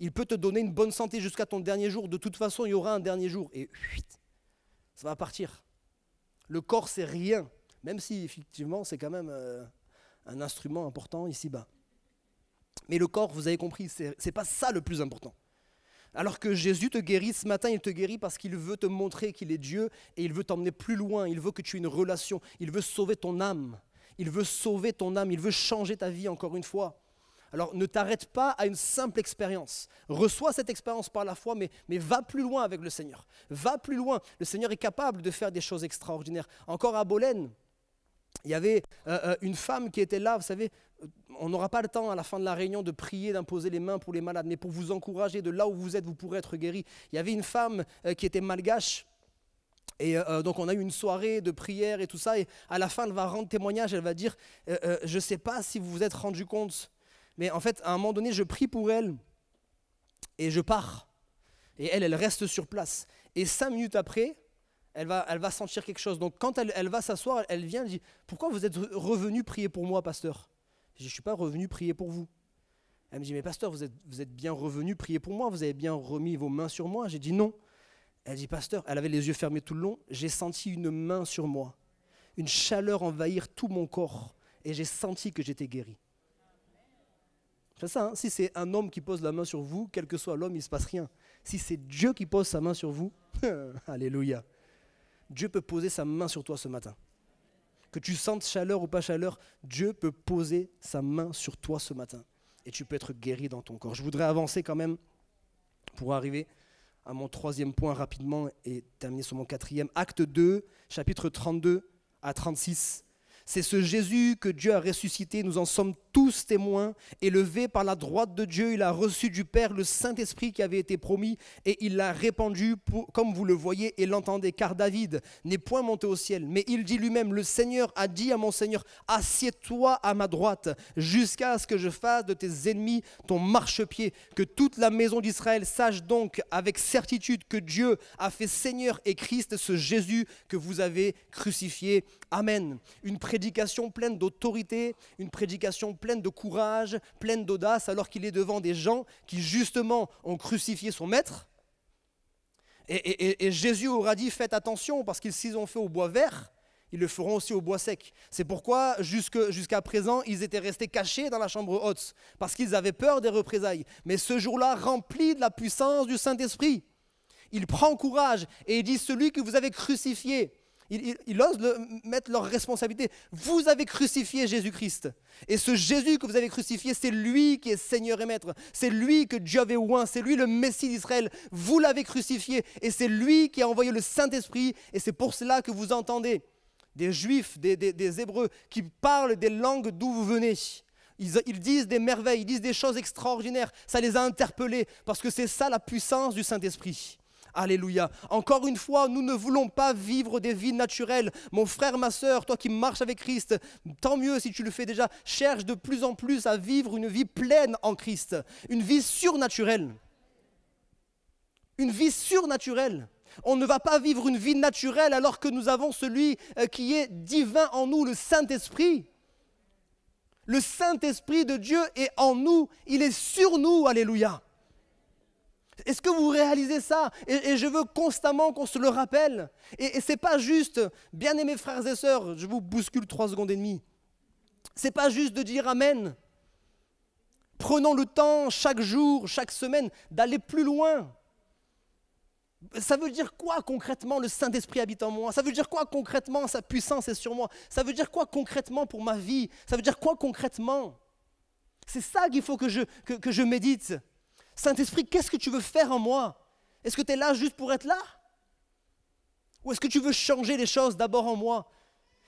Il peut te donner une bonne santé jusqu'à ton dernier jour. De toute façon, il y aura un dernier jour. Et ça va partir. Le corps, c'est rien. Même si, effectivement, c'est quand même un instrument important ici-bas. Mais le corps, vous avez compris, c'est pas ça le plus important. Alors que Jésus te guérit, ce matin, il te guérit parce qu'il veut te montrer qu'il est Dieu et il veut t'emmener plus loin, il veut que tu aies une relation, il veut sauver ton âme, il veut sauver ton âme, il veut changer ta vie encore une fois. Alors ne t'arrête pas à une simple expérience. Reçois cette expérience par la foi, mais va plus loin avec le Seigneur. Va plus loin. Le Seigneur est capable de faire des choses extraordinaires. Encore à Bolène, il y avait une femme qui était là, vous savez, on n'aura pas le temps à la fin de la réunion de prier, d'imposer les mains pour les malades, mais pour vous encourager, de là où vous êtes, vous pourrez être guéris. Il y avait une femme qui était malgache, et donc on a eu une soirée de prière et tout ça, et à la fin elle va rendre témoignage, elle va dire, je ne sais pas si vous vous êtes rendu compte, mais en fait à un moment donné je prie pour elle, et je pars, et elle reste sur place, et 5 minutes après, elle va sentir quelque chose. Donc quand elle va s'asseoir, elle vient, elle dit, pourquoi vous êtes revenu prier pour moi, pasteur? Je ne suis pas revenu prier pour vous. Elle me dit, mais pasteur, vous êtes bien revenu prier pour moi, vous avez bien remis vos mains sur moi. J'ai dit non. Elle dit, pasteur, elle avait les yeux fermés tout le long, j'ai senti une main sur moi, une chaleur envahir tout mon corps, et j'ai senti que j'étais guéri. C'est ça, hein? Si c'est un homme qui pose la main sur vous, quel que soit l'homme, il ne se passe rien. Si c'est Dieu qui pose sa main sur vous, alléluia. Dieu peut poser sa main sur toi ce matin. Que tu sentes chaleur ou pas chaleur, Dieu peut poser sa main sur toi ce matin. Et tu peux être guéri dans ton corps. Je voudrais avancer quand même pour arriver à mon 3e point rapidement et terminer sur mon 4e. Acte 2, chapitre 32 à 36. C'est ce Jésus que Dieu a ressuscité, nous en sommes tous témoins. Élevé par la droite de Dieu, il a reçu du Père le Saint-Esprit qui avait été promis et il l'a répandu, comme vous le voyez et l'entendez. Car David n'est point monté au ciel, mais il dit lui-même, le Seigneur a dit à mon Seigneur, assieds-toi à ma droite, jusqu'à ce que je fasse de tes ennemis ton marchepied. Que toute la maison d'Israël sache donc avec certitude que Dieu a fait Seigneur et Christ ce Jésus que vous avez crucifié. Amen. Une prédication pleine d'autorité, une prédication pleine de courage, pleine d'audace, alors qu'il est devant des gens qui justement ont crucifié son maître. Et Jésus aura dit, faites attention, parce qu'ils s'ils ont fait au bois vert, ils le feront aussi au bois sec. C'est pourquoi jusqu'à présent, ils étaient restés cachés dans la chambre haute, parce qu'ils avaient peur des représailles. Mais ce jour-là, rempli de la puissance du Saint-Esprit, il prend courage et il dit, celui que vous avez crucifié, il ose mettre leur responsabilité. Vous avez crucifié Jésus-Christ. Et ce Jésus que vous avez crucifié, c'est lui qui est Seigneur et Maître. C'est lui que Dieu avait oint. C'est lui le Messie d'Israël. Vous l'avez crucifié. Et c'est lui qui a envoyé le Saint-Esprit. Et c'est pour cela que vous entendez des Juifs, des Hébreux qui parlent des langues d'où vous venez. Ils disent des merveilles, ils disent des choses extraordinaires. Ça les a interpellés parce que c'est ça la puissance du Saint-Esprit. Alléluia. Encore une fois, nous ne voulons pas vivre des vies naturelles. Mon frère, ma sœur, toi qui marches avec Christ, tant mieux si tu le fais déjà. Cherche de plus en plus à vivre une vie pleine en Christ. Une vie surnaturelle. Une vie surnaturelle. On ne va pas vivre une vie naturelle alors que nous avons celui qui est divin en nous, le Saint-Esprit. Le Saint-Esprit de Dieu est en nous. Il est sur nous. Alléluia. Est-ce que vous réalisez ça? Et je veux constamment qu'on se le rappelle. Et ce n'est pas juste, bien-aimés frères et sœurs, je vous bouscule 3 secondes et demie. Ce n'est pas juste de dire Amen. Prenons le temps chaque jour, chaque semaine, d'aller plus loin. Ça veut dire quoi concrètement le Saint-Esprit habite en moi? Ça veut dire quoi concrètement sa puissance est sur moi? Ça veut dire quoi concrètement pour ma vie? Ça veut dire quoi concrètement? C'est ça qu'il faut que je médite. Saint-Esprit, qu'est-ce que tu veux faire en moi? Est-ce que tu es là juste pour être là? Ou est-ce que tu veux changer les choses d'abord en moi?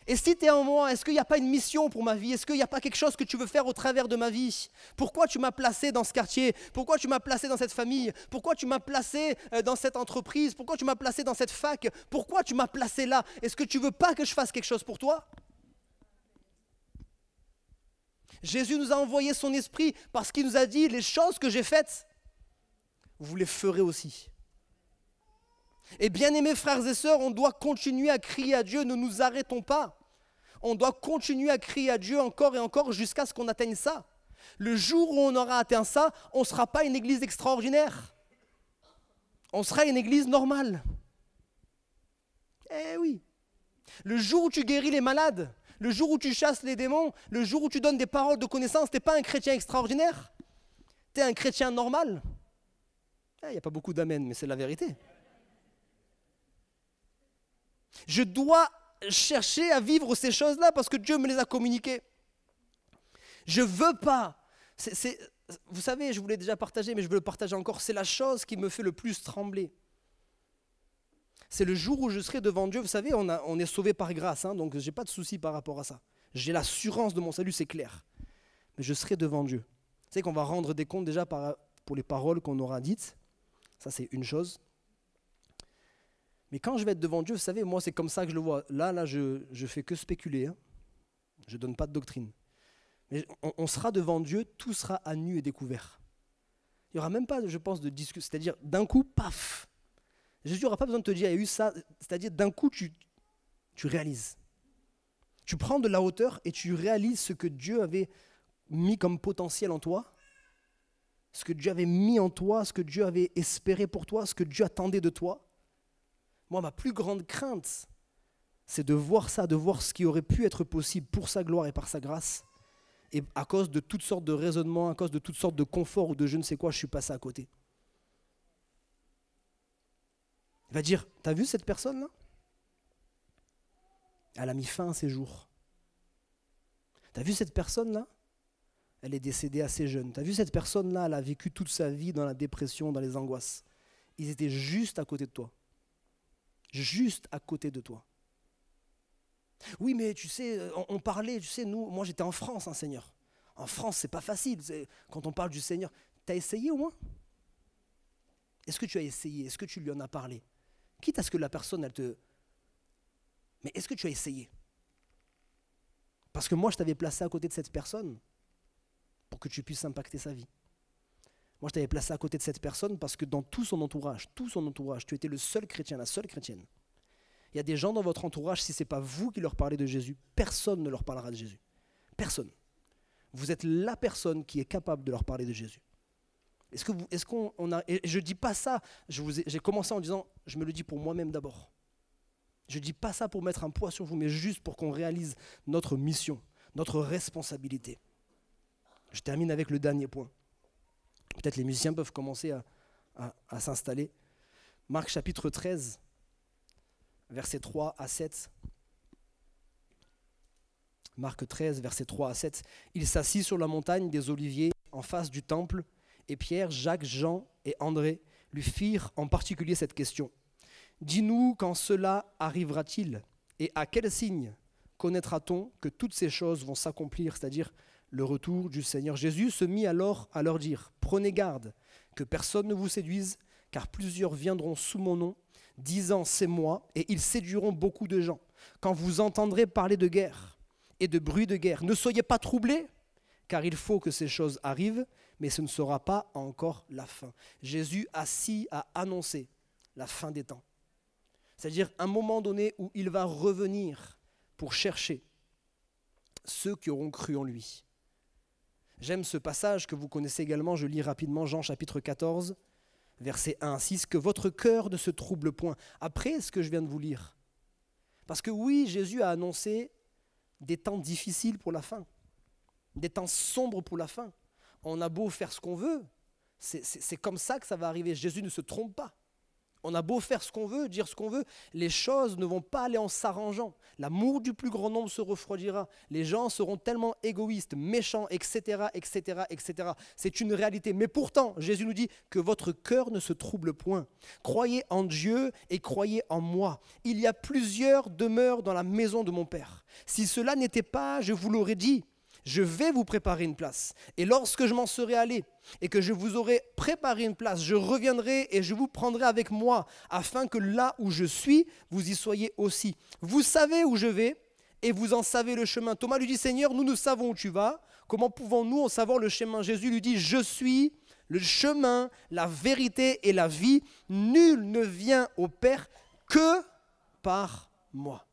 Et si tu es en moi, est-ce qu'il n'y a pas une mission pour ma vie? Est-ce qu'il n'y a pas quelque chose que tu veux faire au travers de ma vie? Pourquoi tu m'as placé dans ce quartier? Pourquoi tu m'as placé dans cette famille? Pourquoi tu m'as placé dans cette entreprise? Pourquoi tu m'as placé dans cette fac? Pourquoi tu m'as placé là? Est-ce que tu ne veux pas que je fasse quelque chose pour toi? Jésus nous a envoyé son esprit parce qu'il nous a dit les choses que j'ai faites, vous les ferez aussi. Et bien aimés frères et sœurs, on doit continuer à crier à Dieu, ne nous arrêtons pas. On doit continuer à crier à Dieu encore et encore jusqu'à ce qu'on atteigne ça. Le jour où on aura atteint ça, on ne sera pas une église extraordinaire. On sera une église normale. Eh oui. Le jour où tu guéris les malades, Le jour où tu chasses les démons, le jour où tu donnes des paroles de connaissance, tu n'es pas un chrétien extraordinaire. Tu es un chrétien normal. Il n'y a pas beaucoup d'amen, mais c'est la vérité. Je dois chercher à vivre ces choses-là parce que Dieu me les a communiquées. Je ne veux pas. Vous savez, je vous l'ai déjà partagé, mais je veux le partager encore. C'est la chose qui me fait le plus trembler. C'est le jour où je serai devant Dieu. Vous savez, on est sauvé par grâce, hein, donc je n'ai pas de souci par rapport à ça. J'ai l'assurance de mon salut, c'est clair. Mais je serai devant Dieu. Vous savez qu'on va rendre des comptes déjà pour les paroles qu'on aura dites. Ça, c'est une chose. Mais quand je vais être devant Dieu, vous savez, moi, c'est comme ça que je le vois. Là, je fais que spéculer. Hein. Je ne donne pas de doctrine. Mais on sera devant Dieu, tout sera à nu et découvert. Il n'y aura même pas, je pense, de discussion. C'est-à-dire, d'un coup, paf. Jésus n'aura pas besoin de te dire, il y a eu ça. C'est-à-dire, d'un coup, tu réalises. Tu prends de la hauteur et tu réalises ce que Dieu avait mis comme potentiel en toi, ce que Dieu avait mis en toi, ce que Dieu avait espéré pour toi, ce que Dieu attendait de toi. Moi, ma plus grande crainte, c'est de voir ça, de voir ce qui aurait pu être possible pour sa gloire et par sa grâce. Et à cause de toutes sortes de raisonnements, à cause de toutes sortes de confort ou de je ne sais quoi, je suis passé à côté. Il va dire, t'as vu cette personne-là ? Elle a mis fin à ses jours. T'as vu cette personne-là ? Elle est décédée assez jeune. T'as vu cette personne-là ? Elle a vécu toute sa vie dans la dépression, dans les angoisses. Ils étaient juste à côté de toi. Juste à côté de toi. Oui, mais tu sais, on parlait, tu sais, moi j'étais en France, hein, Seigneur. En France, c'est pas facile. Quand on parle du Seigneur, t'as essayé au moins ? Est-ce que tu as essayé ? Est-ce que tu lui en as parlé ? Quitte à ce que la personne, elle te... Mais est-ce que tu as essayé ? Parce que moi, je t'avais placé à côté de cette personne pour que tu puisses impacter sa vie. Moi, je t'avais placé à côté de cette personne parce que dans tout son entourage, tu étais le seul chrétien, la seule chrétienne. Il y a des gens dans votre entourage, si ce n'est pas vous qui leur parlez de Jésus, personne ne leur parlera de Jésus. Personne. Vous êtes la personne qui est capable de leur parler de Jésus. Est-ce qu'on a... Et je ne dis pas ça, j'ai commencé en disant, je me le dis pour moi-même d'abord. Je ne dis pas ça pour mettre un poids sur vous, mais juste pour qu'on réalise notre mission, notre responsabilité. Je termine avec le dernier point. Peut-être les musiciens peuvent commencer à s'installer. Marc chapitre 13, versets 3 à 7. Marc 13, versets 3 à 7. Il s'assit sur la montagne des Oliviers en face du temple, et Pierre, Jacques, Jean et André lui firent en particulier cette question. Dis-nous quand cela arrivera-t-il, et à quel signe connaîtra-t-on que toutes ces choses vont s'accomplir, c'est-à-dire le retour du Seigneur. Jésus se mit alors à leur dire, prenez garde que personne ne vous séduise, car plusieurs viendront sous mon nom, disant c'est moi, et ils séduiront beaucoup de gens. Quand vous entendrez parler de guerre et de bruit de guerre, ne soyez pas troublés, car il faut que ces choses arrivent, mais ce ne sera pas encore la fin. Jésus assis a annoncé la fin des temps. C'est-à-dire un moment donné où il va revenir pour chercher ceux qui auront cru en lui. J'aime ce passage que vous connaissez également, je lis rapidement Jean chapitre 14, versets 1 à 6, que votre cœur ne se trouble point. Après ce que je viens de vous lire. Parce que oui, Jésus a annoncé des temps difficiles pour la fin, des temps sombres pour la fin. On a beau faire ce qu'on veut, c'est comme ça que ça va arriver. Jésus ne se trompe pas. On a beau faire ce qu'on veut, dire ce qu'on veut, les choses ne vont pas aller en s'arrangeant. L'amour du plus grand nombre se refroidira. Les gens seront tellement égoïstes, méchants, etc., etc., etc. C'est une réalité. Mais pourtant, Jésus nous dit que votre cœur ne se trouble point. Croyez en Dieu et croyez en moi. Il y a plusieurs demeures dans la maison de mon Père. Si cela n'était pas, je vous l'aurais dit. Je vais vous préparer une place. Et lorsque je m'en serai allé et que je vous aurai préparé une place, je reviendrai et je vous prendrai avec moi, afin que là où je suis, vous y soyez aussi. Vous savez où je vais et vous en savez le chemin. Thomas lui dit, Seigneur, nous savons où tu vas. Comment pouvons-nous en savoir le chemin ? Jésus lui dit, je suis le chemin, la vérité et la vie. Nul ne vient au Père que par moi.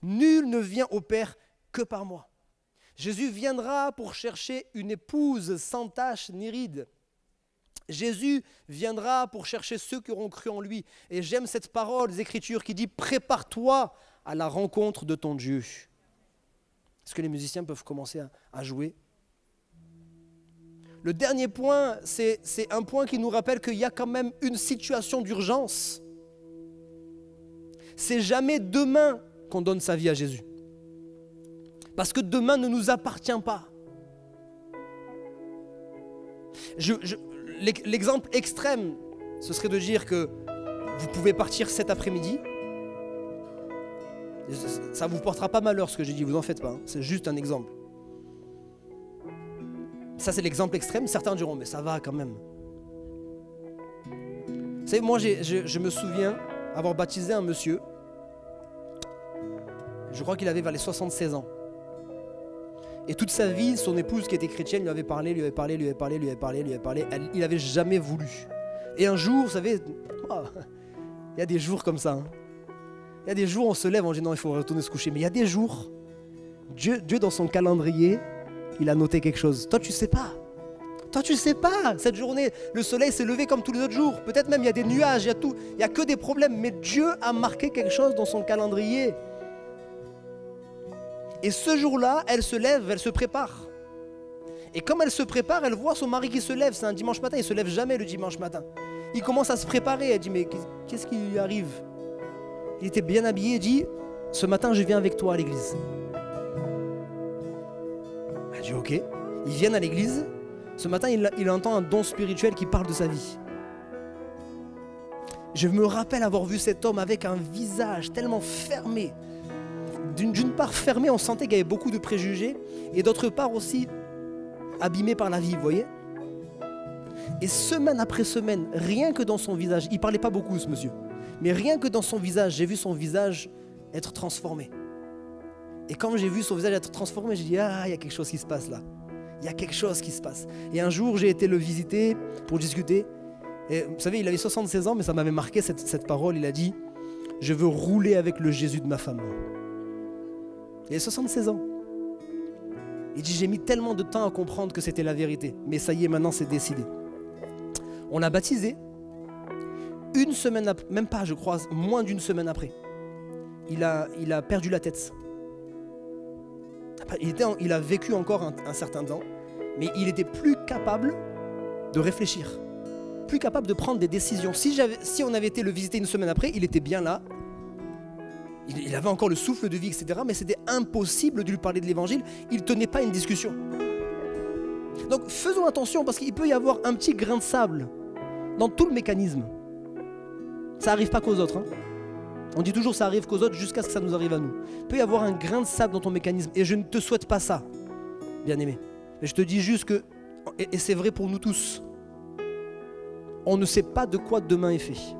Nul ne vient au Père que par moi. Jésus viendra pour chercher une épouse sans tache ni ride. Jésus viendra pour chercher ceux qui auront cru en lui. Et j'aime cette parole des Écritures qui dit « Prépare-toi à la rencontre de ton Dieu ». Est-ce que les musiciens peuvent commencer à jouer? Le dernier point, c'est un point qui nous rappelle qu'il y a quand même une situation d'urgence. C'est jamais demain qu'on donne sa vie à Jésus. Parce que demain ne nous appartient pas. L'exemple extrême, ce serait de dire que vous pouvez partir cet après-midi. Ça ne vous portera pas malheur ce que j'ai dit, vous n'en faites pas. Hein. C'est juste un exemple. Ça, c'est l'exemple extrême. Certains diront, mais ça va quand même. Vous savez, moi, je me souviens avoir baptisé un monsieur. Je crois qu'il avait vers les 76 ans. Et toute sa vie, son épouse qui était chrétienne lui avait parlé. Il n'avait jamais voulu. Et un jour, vous savez, il y a des jours comme ça. Hein. Il y a des jours, on se lève, on dit non, il faut retourner se coucher. Mais il y a des jours, Dieu dans son calendrier, il a noté quelque chose. Toi, tu sais pas. Toi, tu sais pas. Cette journée, le soleil s'est levé comme tous les autres jours. Peut-être même il y a des nuages, il y a tout. Il n'y a que des problèmes. Mais Dieu a marqué quelque chose dans son calendrier. Et ce jour-là, elle se lève, elle se prépare. Et comme elle se prépare, elle voit son mari qui se lève. C'est un dimanche matin, il ne se lève jamais le dimanche matin. Il commence à se préparer. Elle dit, mais qu'est-ce qui lui arrive? Il était bien habillé. Il dit, ce matin, je viens avec toi à l'église. Elle dit, ok. Ils viennent à l'église. Ce matin, il entend un don spirituel qui parle de sa vie. Je me rappelle avoir vu cet homme avec un visage tellement fermé. D'une part fermé, on sentait qu'il y avait beaucoup de préjugés, et d'autre part aussi abîmé par la vie, vous voyez. Et semaine après semaine, rien que dans son visage, il ne parlait pas beaucoup ce monsieur, mais rien que dans son visage, j'ai vu son visage être transformé. Et quand j'ai vu son visage être transformé, j'ai dit, ah, il y a quelque chose qui se passe là. Il y a quelque chose qui se passe. Et un jour, j'ai été le visiter pour discuter. Et vous savez, il avait 76 ans, mais ça m'avait marqué cette parole. Il a dit, je veux rouler avec le Jésus de ma femme. Il a 76 ans. Il dit, j'ai mis tellement de temps à comprendre que c'était la vérité. Mais ça y est, maintenant c'est décidé. On l'a baptisé. Une semaine après, même pas je crois, moins d'une semaine après, il a perdu la tête. Il a vécu encore un certain temps, mais il était plus capable de réfléchir, plus capable de prendre des décisions. Si on avait été le visiter une semaine après, il était bien là. Il avait encore le souffle de vie, etc. Mais c'était impossible de lui parler de l'évangile. Il ne tenait pas une discussion. Donc faisons attention parce qu'il peut y avoir un petit grain de sable dans tout le mécanisme. Ça n'arrive pas qu'aux autres. Hein. On dit toujours ça arrive qu'aux autres jusqu'à ce que ça nous arrive à nous. Il peut y avoir un grain de sable dans ton mécanisme. Et je ne te souhaite pas ça, bien-aimé. Mais je te dis juste que, et c'est vrai pour nous tous, on ne sait pas de quoi demain est fait.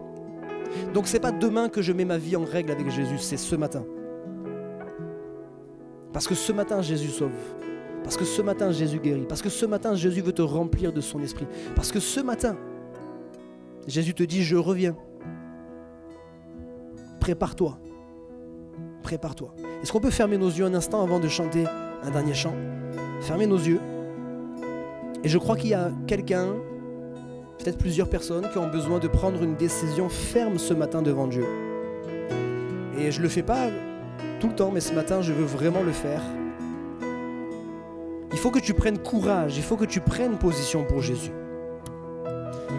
Donc c'est pas demain que je mets ma vie en règle avec Jésus, c'est ce matin. Parce que ce matin Jésus sauve. Parce que ce matin Jésus guérit. Parce que ce matin Jésus veut te remplir de son esprit. Parce que ce matin Jésus te dit, je reviens. Prépare-toi. Prépare-toi. Est-ce qu'on peut fermer nos yeux un instant avant de chanter un dernier chant? Fermez nos yeux. Et je crois qu'il y a quelqu'un, peut-être plusieurs personnes qui ont besoin de prendre une décision ferme ce matin devant Dieu. Et je ne le fais pas tout le temps, mais ce matin, je veux vraiment le faire. Il faut que tu prennes courage, il faut que tu prennes position pour Jésus.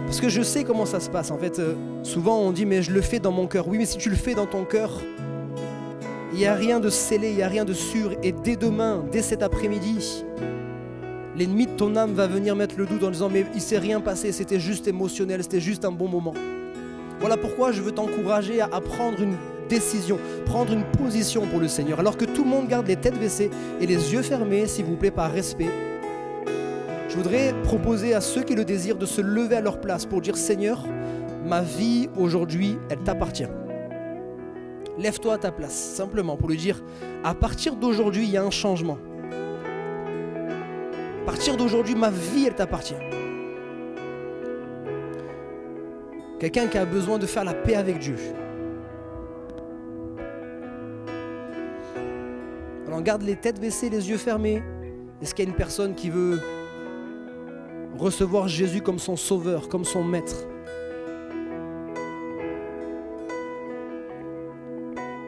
Parce que je sais comment ça se passe. En fait, souvent on dit, mais je le fais dans mon cœur. Oui, mais si tu le fais dans ton cœur, il n'y a rien de scellé, il n'y a rien de sûr. Et dès demain, dès cet après-midi, l'ennemi de ton âme va venir mettre le doute en disant, mais il ne s'est rien passé, c'était juste émotionnel, c'était juste un bon moment. Voilà pourquoi je veux t'encourager à prendre une décision, prendre une position pour le Seigneur. Alors que tout le monde garde les têtes baissées et les yeux fermés, s'il vous plaît, par respect. Je voudrais proposer à ceux qui le désirent de se lever à leur place pour dire, Seigneur, ma vie aujourd'hui, elle t'appartient. Lève-toi à ta place, simplement pour lui dire, à partir d'aujourd'hui, il y a un changement. À partir d'aujourd'hui, ma vie, elle t'appartient. Quelqu'un qui a besoin de faire la paix avec Dieu. Alors garde les têtes baissées, les yeux fermés. Est-ce qu'il y a une personne qui veut recevoir Jésus comme son sauveur, comme son maître?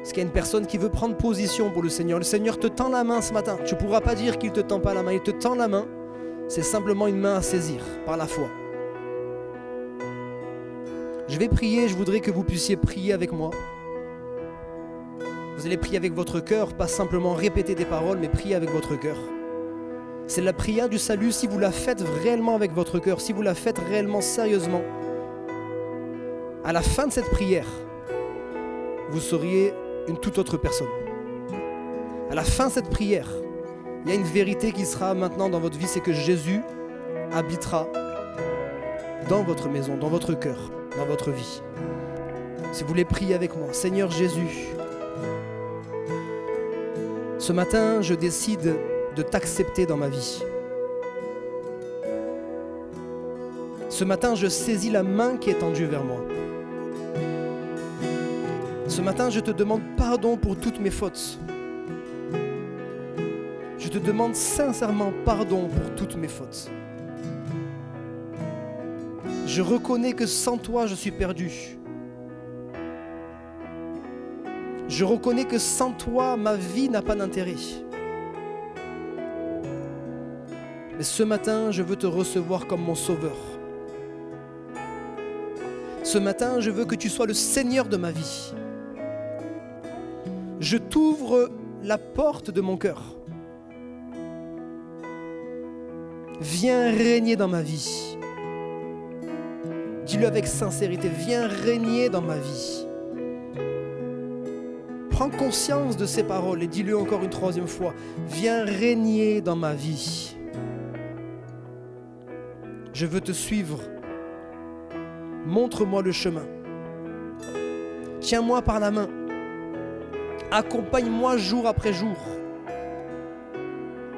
Est-ce qu'il y a une personne qui veut prendre position pour le Seigneur? Le Seigneur te tend la main ce matin. Tu ne pourras pas dire qu'il ne te tend pas la main. Il te tend la main. C'est simplement une main à saisir par la foi. Je vais prier. Je voudrais que vous puissiez prier avec moi. Vous allez prier avec votre cœur, pas simplement répéter des paroles, mais prier avec votre cœur. C'est la prière du salut si vous la faites réellement avec votre cœur, si vous la faites réellement sérieusement. À la fin de cette prière, vous seriez une toute autre personne. À la fin de cette prière, il y a une vérité qui sera maintenant dans votre vie, c'est que Jésus habitera dans votre maison, dans votre cœur, dans votre vie. Si vous voulez prier avec moi, Seigneur Jésus, ce matin, je décide de t'accepter dans ma vie. Ce matin, je saisis la main qui est tendue vers moi. Ce matin, je te demande pardon pour toutes mes fautes. Je te demande sincèrement pardon pour toutes mes fautes. Je reconnais que sans toi, je suis perdu. Je reconnais que sans toi, ma vie n'a pas d'intérêt. Mais ce matin, je veux te recevoir comme mon sauveur. Ce matin, je veux que tu sois le Seigneur de ma vie. Je t'ouvre la porte de mon cœur. Viens régner dans ma vie. Dis-le avec sincérité, viens régner dans ma vie. Prends conscience de ces paroles et dis-le encore une troisième fois. Viens régner dans ma vie. Je veux te suivre. Montre-moi le chemin. Tiens-moi par la main. Accompagne-moi jour après jour,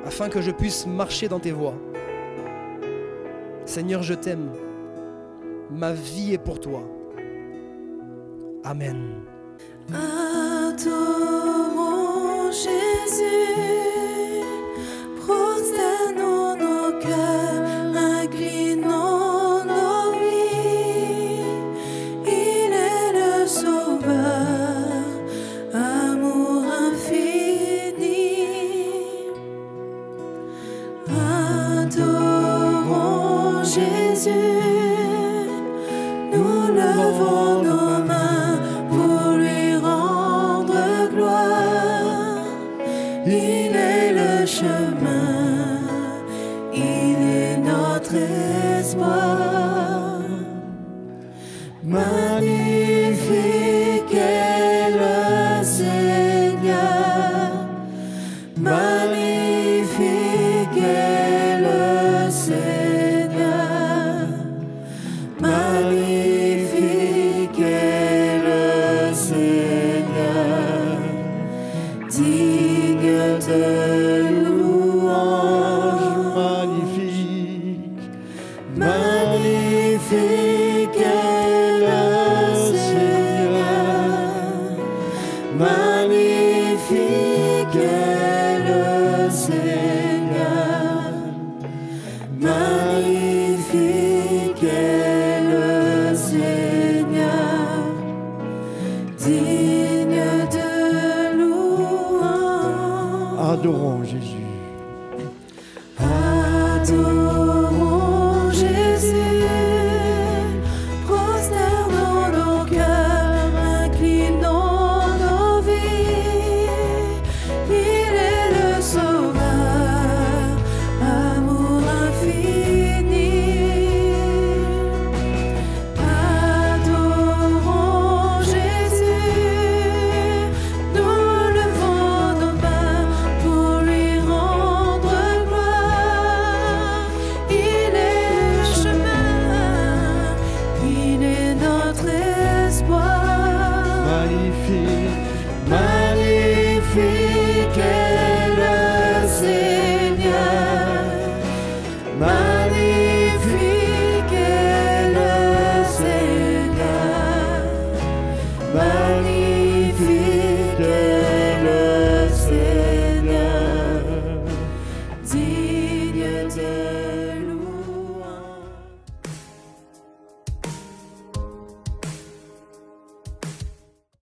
afin que je puisse marcher dans tes voies. Seigneur, je t'aime. Ma vie est pour toi. Amen. Adorons Jésus, prosternons nos cœurs, inclinons nos vies. Il est le Sauveur, amour infini. Adorons Jésus, nous levons nos mains pour lui rendre gloire. Il est le chemin, il est notre espoir. Magnifique est le Seigneur, magnifique est le Seigneur, magnifique est le Seigneur, digne de louange. Magnifique est le Seigneur, magnifique est le Seigneur, magnifique est le Seigneur, digne de louange. Adorons Jésus.